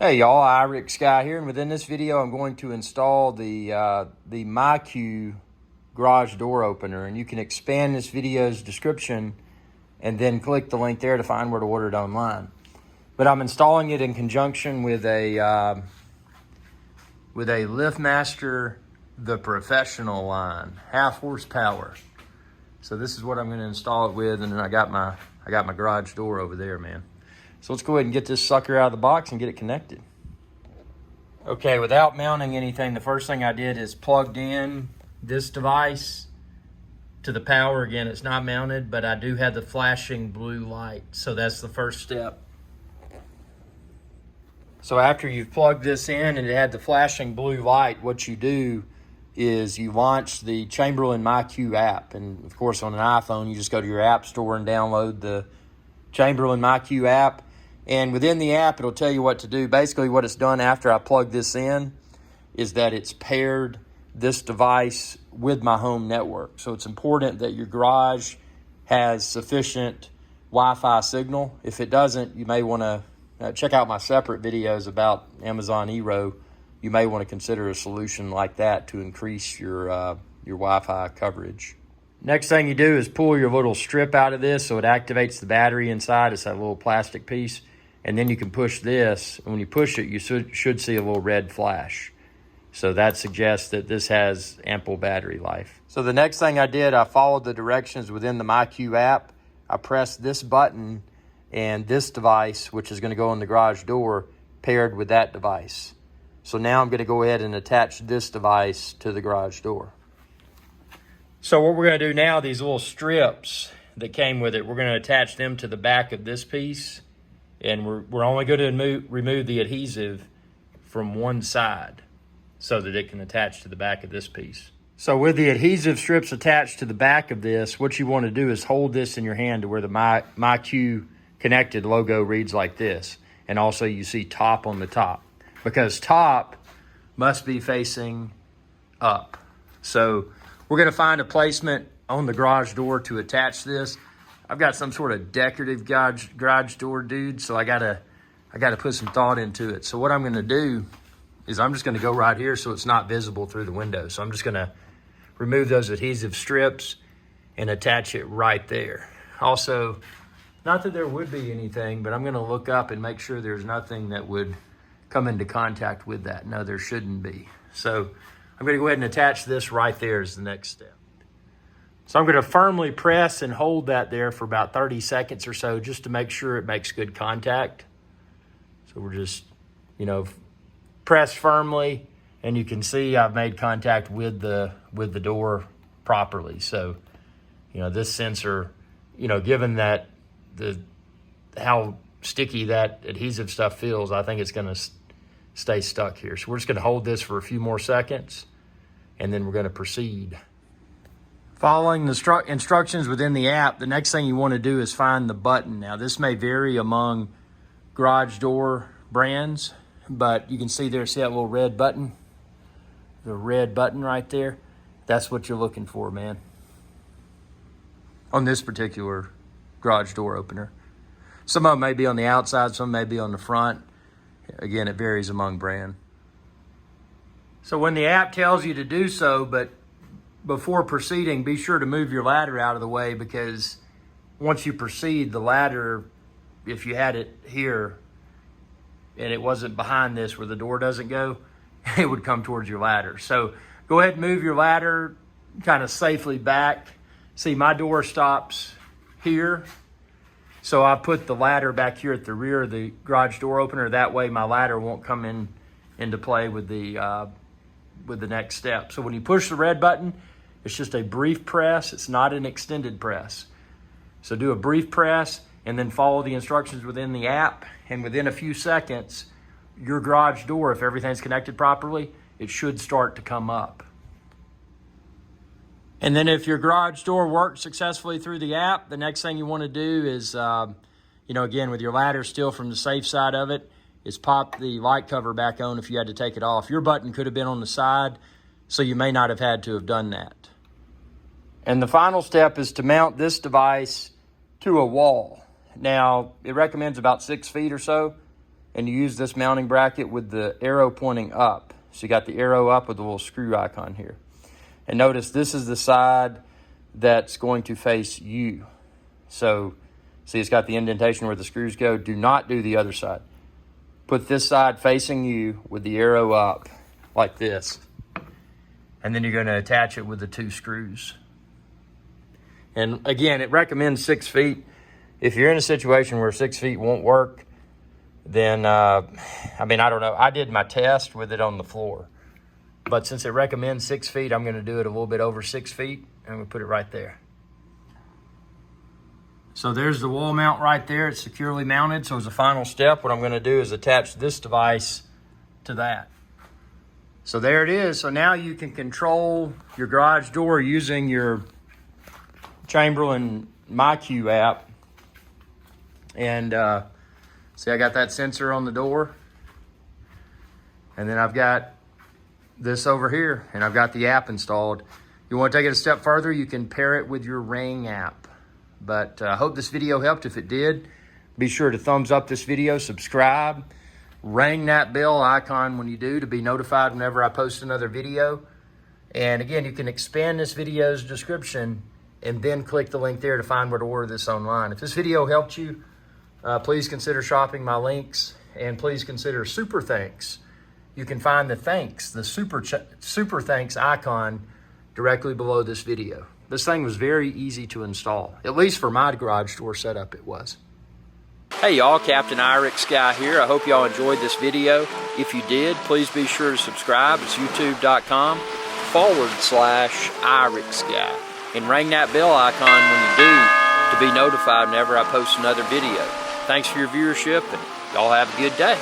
Hey y'all, iRick Sky here, and within this video I'm going to install the myQ garage door opener, and you can expand this video's description and then click the link there to find where to order it online. But I'm installing it in conjunction with a LiftMaster the Professional line, 1/2 horsepower. So this is what I'm going to install it with, and then I got my garage door over there, man. So let's go ahead and get this sucker out of the box and get it connected. Okay, without mounting anything, the first thing I did is plugged in this device to the power. Again, it's not mounted, but I do have the flashing blue light. So that's the first step. So after you've plugged this in and it had the flashing blue light, what you do is you launch the Chamberlain myQ app. And of course, on an iPhone, you just go to your app store and download the Chamberlain myQ app. And within the app, it'll tell you what to do. Basically, what it's done after I plug this in is that it's paired this device with my home network. So it's important that your garage has sufficient Wi-Fi signal. If it doesn't, you may want to check out my separate videos about Amazon Eero. You may want to consider a solution like that to increase your Wi-Fi coverage. Next thing you do is pull your little strip out of this so it activates the battery inside. It's that little plastic piece. And then you can push this. And when you push it, you should see a little red flash. So that suggests that this has ample battery life. So the next thing I did, I followed the directions within the myQ app. I pressed this button, and this device, which is going to go on the garage door, paired with that device. So now I'm going to go ahead and attach this device to the garage door. So what we're going to do now, these little strips that came with it, we're going to attach them to the back of this piece. And we're only going to remove the adhesive from one side so that it can attach to the back of this piece. So with the adhesive strips attached to the back of this, what you want to do is hold this in your hand to where the myQ Connected logo reads like this. And also you see top on the top, because top must be facing up. So we're going to find a placement on the garage door to attach this. I've got some sort of decorative garage door, dude, so I gotta put some thought into it. So what I'm gonna do is I'm just gonna go right here so it's not visible through the window. So I'm just gonna remove those adhesive strips and attach it right there. Also, not that there would be anything, but I'm gonna look up and make sure there's nothing that would come into contact with that. No, there shouldn't be. So I'm gonna go ahead and attach this right there as the next step. So I'm going to firmly press and hold that there for about 30 seconds or so just to make sure it makes good contact. So we're just, press firmly, and you can see I've made contact with the door properly. So, this sensor, given that how sticky that adhesive stuff feels, I think it's going to stay stuck here. So we're just going to hold this for a few more seconds, and then we're going to proceed. Following the instructions within the app, the next thing you want to do is find the button. Now, this may vary among garage door brands, but you can see there, see that little red button? The red button right there? That's what you're looking for, man, on this particular garage door opener. Some of them may be on the outside, some may be on the front. Again, it varies among brand. So when the app tells you to do so, but before proceeding, be sure to move your ladder out of the way, because once you proceed, the ladder, if you had it here and it wasn't behind this where the door doesn't go, it would come towards your ladder. So go ahead and move your ladder kind of safely back. See, my door stops here. So I put the ladder back here at the rear of the garage door opener. That way my ladder won't come into play with the next step. So when you push the red button, it's just a brief press. It's not an extended press. So do a brief press and then follow the instructions within the app. And within a few seconds, your garage door, if everything's connected properly, it should start to come up. And then if your garage door works successfully through the app, the next thing you want to do is, again, with your ladder still from the safe side of it, is pop the light cover back on if you had to take it off. Your button could have been on the side, so you may not have had to have done that. And the final step is to mount this device to a wall. Now, it recommends about 6 feet or so. and you use this mounting bracket with the arrow pointing up. So you got the arrow up with the little screw icon here. And notice this is the side that's going to face you. So see, it's got the indentation where the screws go. Do not do the other side. Put this side facing you with the arrow up like this. And then you're going to attach it with the 2 screws. And again, it recommends 6 feet. If you're in a situation where 6 feet won't work, then, I mean, I don't know. I did my test with it on the floor. But since it recommends 6 feet, I'm going to do it a little bit over 6 feet. And I'm going to put it right there. So there's the wall mount right there. It's securely mounted. So as a final step, what I'm going to do is attach this device to that. So there it is. So now you can control your garage door using your Chamberlain myQ app. And see, I got that sensor on the door. And then I've got this over here, and I've got the app installed. You want to take it a step further, you can pair it with your Ring app. But I hope this video helped. If it did, be sure to thumbs up this video, subscribe, ring that bell icon when you do to be notified whenever I post another video. And again, you can expand this video's description and then click the link there to find where to order this online. If this video helped you, please consider shopping my links, and please consider super thanks. You can find the thanks, the super thanks icon directly below this video. This thing was very easy to install, at least for my garage door setup it was. Hey y'all, Captain Irix Guy here. I hope y'all enjoyed this video. If you did, please be sure to subscribe. It's youtube.com/Irix Guy. And ring that bell icon when you do to be notified whenever I post another video. Thanks for your viewership, and y'all have a good day.